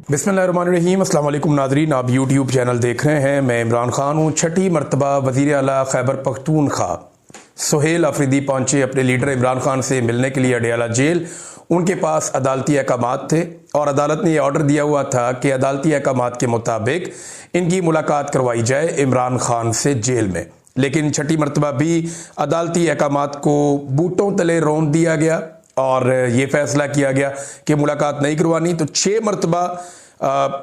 बिस्मिल्लाहिर्रहमानिर्रहीम। अस्सलाम वालेकुम नाज़रीन, आप यूट्यूब चैनल देख रहे हैं। मैं इमरान खान हूँ। छठी मरतबा वज़ीर आला खैबर पख्तूनख्वा सुहेल अफरीदी पहुँचे अपने लीडर इमरान खान से मिलने के लिए अडयाला जेल। उनके पास अदालती अहकामात थे और अदालत ने यह ऑर्डर दिया हुआ था कि अदालती अहकामात के मुताबिक इनकी मुलाकात करवाई जाए इमरान खान से जेल में। लेकिन छठी मरतबा भी अदालती अहकामात को बूटों तले रौंद दिया गया और ये फैसला किया गया कि मुलाकात नहीं करवानी। तो 6 मरतबा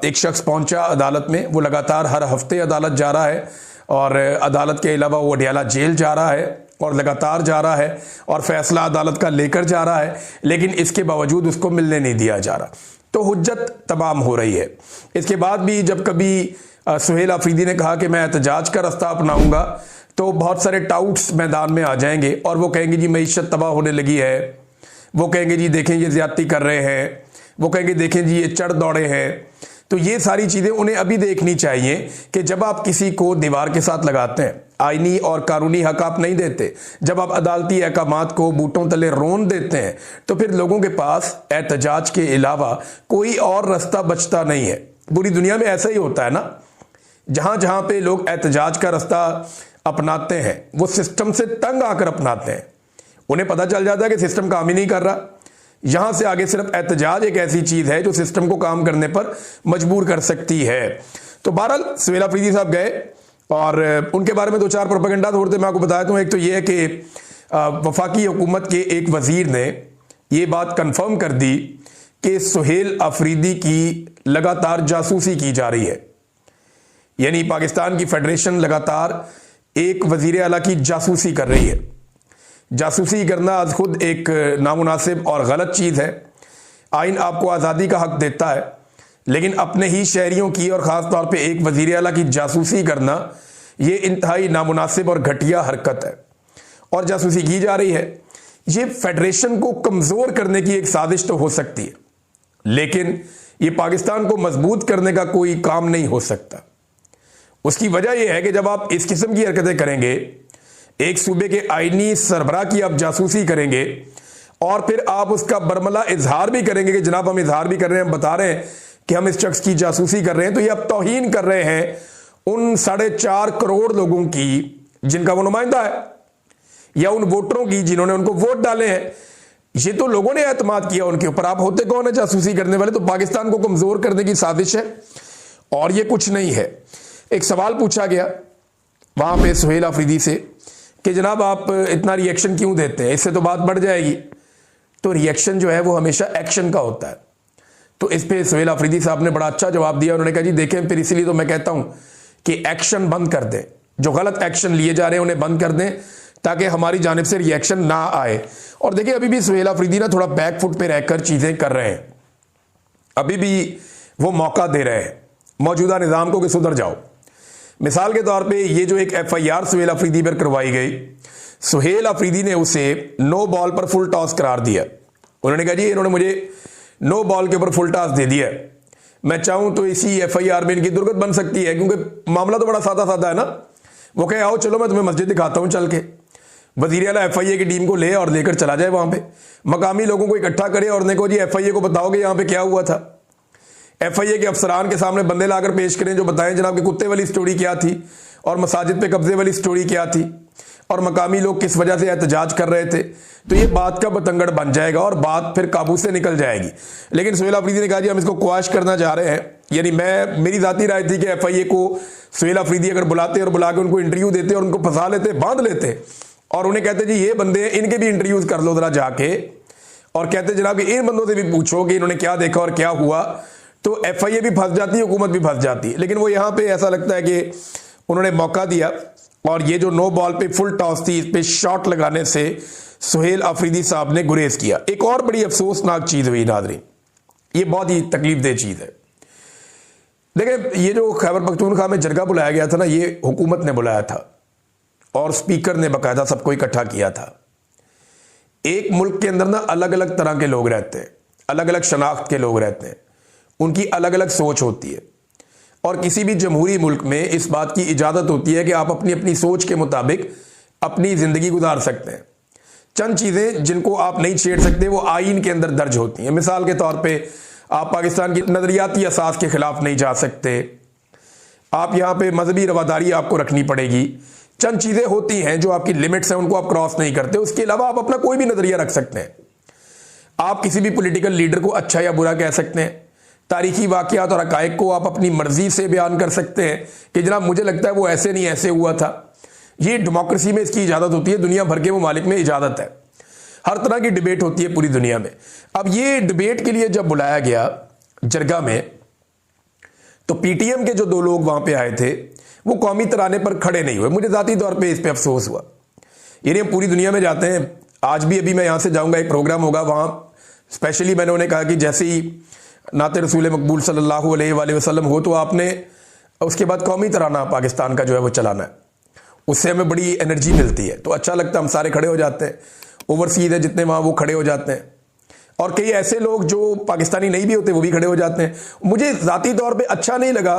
एक शख्स पहुंचा अदालत में। वो लगातार हर हफ्ते अदालत जा रहा है और अदालत के अलावा वो अडयाला जेल जा रहा है और लगातार जा रहा है और फैसला अदालत का लेकर जा रहा है, लेकिन इसके बावजूद उसको मिलने नहीं दिया जा रहा। तो हुज्जत तमाम हो रही है। इसके बाद भी जब कभी सुहेल अफरीदी ने कहा कि मैं एहतजाज का रास्ता अपनाऊंगा, तो बहुत सारे टाउट्स मैदान में आ जाएंगे और वो कहेंगे जी मईशत तबाह होने लगी है, वो कहेंगे जी देखें ये ज्यादती कर रहे हैं, वो कहेंगे देखें जी ये चढ़ दौड़े हैं। तो ये सारी चीज़ें उन्हें अभी देखनी चाहिए कि जब आप किसी को दीवार के साथ लगाते हैं, आईनी और कानूनी हक आप नहीं देते, जब आप अदालती अहकामात को बूटों तले रोन देते हैं, तो फिर लोगों के पास एहतजाज के अलावा कोई और रास्ता बचता नहीं है। पूरी दुनिया में ऐसा ही होता है ना, जहां जहां पे लोग एहतजाज का रास्ता अपनाते हैं वो सिस्टम से तंग आकर अपनाते हैं। उन्हें पता चल जाता है कि सिस्टम काम ही नहीं कर रहा। यहां से आगे सिर्फ एहतजाज एक ऐसी चीज है जो सिस्टम को काम करने पर मजबूर कर सकती है। तो बहरहाल सुहेल अफरीदी साहब गए और उनके बारे में 2-4 प्रोपेगेंडा थोड़े मैं आपको बताया दूं। एक तो यह है कि वफाकी हुकूमत के एक वजीर ने यह बात कंफर्म कर दी कि सुहेल अफरीदी की लगातार जासूसी की जा रही है। यानी पाकिस्तान की फेडरेशन लगातार एक वजीर आला की जासूसी कर रही है। जासूसी करना आज खुद एक नामुनासिब और गलत चीज़ है। आइन आपको आज़ादी का हक देता है, लेकिन अपने ही शहरियों की और ख़ास तौर पे एक वज़ीर आला की जासूसी करना ये इंतहाई नामुनासिब और घटिया हरकत है और जासूसी की जा रही है। ये फेडरेशन को कमज़ोर करने की एक साजिश तो हो सकती है, लेकिन ये पाकिस्तान को मजबूत करने का कोई काम नहीं हो सकता। उसकी वजह यह है कि जब आप इस किस्म की हरकतें करेंगे, एक सूबे के आईनी सरबराह की आप जासूसी करेंगे और फिर आप उसका बरमला इजहार भी करेंगे कि जनाब हम इजहार भी कर रहे हैं, हम बता रहे हैं कि हम इस शख्स की जासूसी कर रहे हैं, तो ये आप तौहीन कर रहे हैं उन 4.5 करोड़ लोगों की जिनका वो नुमाइंदा है, या उन वोटरों की जिन्होंने उनको वोट डाले हैं। ये तो लोगों ने एतमाद किया उनके ऊपर। आप होते कौन है जासूसी करने वाले? तो पाकिस्तान को कमजोर करने की साजिश है और ये कुछ नहीं है। एक सवाल पूछा गया वहां पे सुहेल अफरीदी से कि जनाब आप इतना रिएक्शन क्यों देते हैं, इससे तो बात बढ़ जाएगी। तो रिएक्शन जो है वो हमेशा एक्शन का होता है। तो इस पे सुहेल अफरीदी साहब ने बड़ा अच्छा जवाब दिया। उन्होंने कहा जी देखें, फिर इसीलिए तो मैं कहता हूं कि एक्शन बंद कर दें, जो गलत एक्शन लिए जा रहे हैं उन्हें बंद कर दें ताकि हमारी जानिब से रिएक्शन ना आए। और देखिए अभी भी सुहेल अफरीदी ना थोड़ा बैक फुट पे रहकर चीजें कर रहे हैं। अभी भी वो मौका दे रहे हैं मौजूदा निजाम को कि सुधर जाओ। मिसाल के तौर पे ये जो एक FIR सुहेल अफरीदी पर करवाई गई, सुहेल अफरीदी ने उसे नो बॉल पर फुल टॉस करार दिया। उन्होंने कहा जी इन्होंने मुझे नो बॉल के ऊपर फुल टॉस दे दिया, मैं चाहूं तो इसी FIR में इनकी दुर्गत बन सकती है, क्योंकि मामला तो बड़ा सादा सादा है ना। वो कहे आओ चलो मैं तुम्हें मस्जिद दिखाता हूं चल के। वजीर आला FIA की टीम को ले और लेकर चला जाए वहां पे, मकामी लोगों को इकट्ठा करे और देखो जी FIA को बताओगे यहां पे क्या हुआ था। FIA के अफसरान के सामने बंदे लाकर पेश करें जो बताएं जनाब कि कुत्ते वाली स्टोरी क्या थी और मसाजिद पे कब्जे वाली स्टोरी क्या थी और मकामी लोग किस वजह से एहतजाज कर रहे थे। तो ये बात का बतंगड़ बन जाएगा और बात फिर काबू से निकल जाएगी। लेकिन सुहेल अफरीदी ने कहा जी हम इसको क्वाश करना चाह रहे हैं। यानी मेरी जाती राय थी कि FIA को सुहेल अफरीदी अगर बुलाते और बुला के उनको इंटरव्यू देते और उनको फंसा लेते, बांध लेते और उन्हें कहते जी ये बंदे इनके भी इंटरव्यूज कर लो जरा जाके, और कहते जनाब कि इन बंदों से भी पूछो कि इन्होंने क्या देखा और क्या हुआ, तो FIA भी फंस जाती है, हुकूमत भी फंस जाती है। लेकिन वो यहां पे ऐसा लगता है कि उन्होंने मौका दिया और ये जो नो बॉल पे फुल टॉस थी इस पे शॉट लगाने से सुहेल अफरीदी साहब ने गुरेज किया। एक और बड़ी अफसोसनाक चीज हुई नाज़रीन, ये बहुत ही तकलीफदेह चीज है। देखिए ये जो खैबर पख्तूनख्वा में जरगा बुलाया गया था ना, ये हुकूमत ने बुलाया था और स्पीकर ने बाकायदा सबको इकट्ठा किया था। एक मुल्क के अंदर ना अलग अलग तरह के लोग रहते हैं, अलग अलग शनाख्त के लोग रहते हैं, उनकी अलग अलग सोच होती है और किसी भी जमहूरी मुल्क में इस बात की इजाज़त होती है कि आप अपनी अपनी सोच के मुताबिक अपनी ज़िंदगी गुजार सकते हैं। चंद चीज़ें जिनको आप नहीं छेड़ सकते वो आइन के अंदर दर्ज होती हैं। मिसाल के तौर पे आप पाकिस्तान की नजरियाती असास के खिलाफ नहीं जा सकते, आप यहां पे मजहबी रवादारी आपको रखनी पड़ेगी। चंद चीजें होती हैं जो आपकी लिमिट्स हैं, उनको आप क्रॉस नहीं करते। उसके अलावा आप अपना कोई भी नजरिया रख सकते हैं। आप किसी भी पॉलिटिकल लीडर को अच्छा या बुरा कह सकते हैं। तारीखी वाकयात और हकायक को आप अपनी मर्जी से बयान कर सकते हैं कि जनाब मुझे लगता है वो ऐसे नहीं ऐसे हुआ था। ये डेमोक्रेसी में इसकी इजाजत होती है, दुनिया भर के ममालिक में इजाजत है। हर तरह की डिबेट होती है पूरी दुनिया में। अब ये डिबेट के लिए जब बुलाया गया जरगा में, तो पीटीएम के जो 2 लोग वहां पे आए थे वो कौमी तराने पर खड़े नहीं हुए। मुझे जाती तौर पे इस पे अफसोस हुआ। यानी हम पूरी दुनिया में जाते हैं, आज भी अभी मैं यहां से जाऊंगा, एक प्रोग्राम होगा वहां, स्पेशली मैंने उन्हें कहा कि जैसे ही नाते रसूल मकबूल सल्लल्लाहु अलैहि वसल्लम हो तो आपने उसके बाद कौमी तराना पाकिस्तान का जो है वो चलाना है। उससे हमें बड़ी एनर्जी मिलती है, तो अच्छा लगता है, हम सारे खड़े हो जाते हैं। ओवरसीज है जितने वहां वो खड़े हो जाते हैं, और कई ऐसे लोग जो पाकिस्तानी नहीं भी होते वो भी खड़े हो जाते हैं। मुझे जाती तौर पे अच्छा नहीं लगा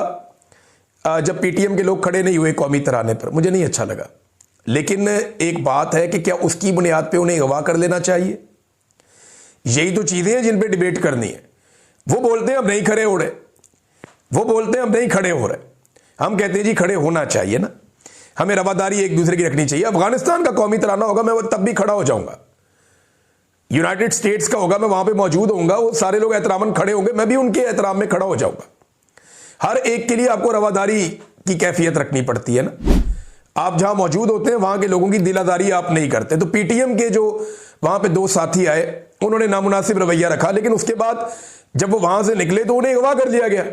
जब पीटीएम के लोग खड़े नहीं हुए कौमी तराने पर, मुझे नहीं अच्छा लगा। लेकिन एक बात है कि क्या उसकी बुनियाद पे उन्हें अगवा कर लेना चाहिए? यही तो चीजें हैं जिन पे डिबेट करनी है। वो बोलते हैं हम नहीं खड़े हो रहे, वो बोलते हैं हम नहीं खड़े हो रहे, हम कहते हैं जी खड़े होना चाहिए ना, हमें रवादारी एक दूसरे की रखनी चाहिए। अफगानिस्तान का कौमी तराना होगा, मैं तब भी खड़ा हो जाऊंगा। यूनाइटेड स्टेट्स का होगा, मैं वहां पे मौजूद होऊंगा, वो सारे लोग एहतरामन खड़े होंगे, मैं भी उनके एहतराम में खड़ा हो जाऊंगा। हर एक के लिए आपको रवादारी की कैफियत रखनी पड़ती है ना। आप जहां मौजूद होते हैं वहां के लोगों की दिलादारी आप नहीं करते। तो पीटीएम के जो वहां पे 2 साथी आए उन्होंने नामुनासिब रवैया रखा, लेकिन उसके बाद जब वो वहां से निकले तो उन्हें अगवा कर लिया गया।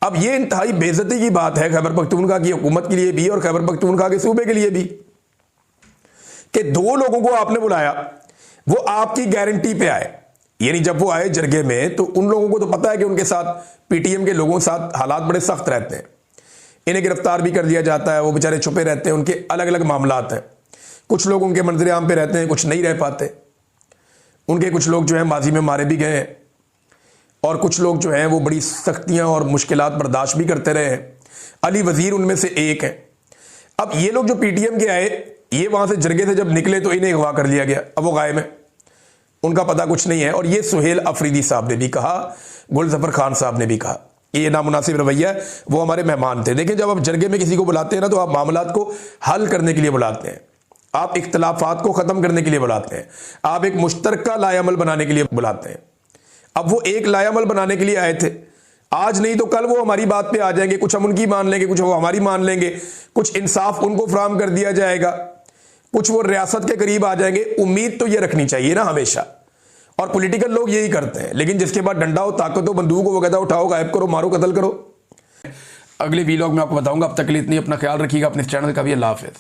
अब ये इंतहाई बेइज्जती की बात है खैबर पख्तूनख्वा की हुकूमत के लिए भी और खैबर पख्तूनख्वा के सूबे के लिए भी, कि 2 लोगों को आपने बुलाया, वो आपकी गारंटी पे आए। यानी जब वो आए जरगे में तो उन लोगों को तो पता है कि उनके साथ पीटीएम के लोगों के साथ हालात बड़े सख्त रहते हैं, इन्हें गिरफ्तार भी कर लिया जाता है, वो बेचारे छुपे रहते हैं, उनके अलग अलग मामलात हैं। कुछ लोग उनके मंजर आम पे रहते हैं, कुछ नहीं रह पाते। उनके कुछ लोग जो हैं माजी में मारे भी गए हैं, और कुछ लोग जो हैं वो बड़ी सख्तियां और मुश्किलात बर्दाश्त भी करते रहे हैं। अली वजीर उनमें से एक है। अब ये लोग जो पीटीएम के आए, ये वहां से जरगे से जब निकले तो इन्हें अगवा कर लिया गया। अब वो गायब है, उनका पता कुछ नहीं है। और ये सुहेल अफरीदी साहब ने भी कहा, गुलजफर खान साहब ने भी कहा, ये नामुनासिब रवैया है। वो हमारे मेहमान थे। देखिए, जब आप जरगे में किसी को बुलाते हैं ना, तो आप मामलात को हल करने के लिए बुलाते हैं, आप इख्तलाफात को खत्म करने के लिए बुलाते हैं, आप एक मुश्तरका लाएअमल बनाने के लिए बुलाते हैं। अब वो एक लाएअमल बनाने के लिए आए थे, आज नहीं तो कल वो हमारी बात पे आ जाएंगे, कुछ हम उनकी मान लेंगे, कुछ वो हमारी मान लेंगे, कुछ इंसाफ उनको फराहम कर दिया जाएगा, कुछ वो रियासत के करीब आ जाएंगे। उम्मीद तो ये रखनी चाहिए ना हमेशा, और पॉलिटिकल लोग यही करते हैं। लेकिन जिसके पास डंडा हो, ताकत हो, बंदूक हो, वो कहता है उठाओ, गायब करो, मारो, कत्ल करो। अगले वीलॉग में आपको बताऊंगा। अब तक के लिए इतनी, अपना ख्याल रखिएगा, अपने चैनल का भी। अल्लाह हाफिज़।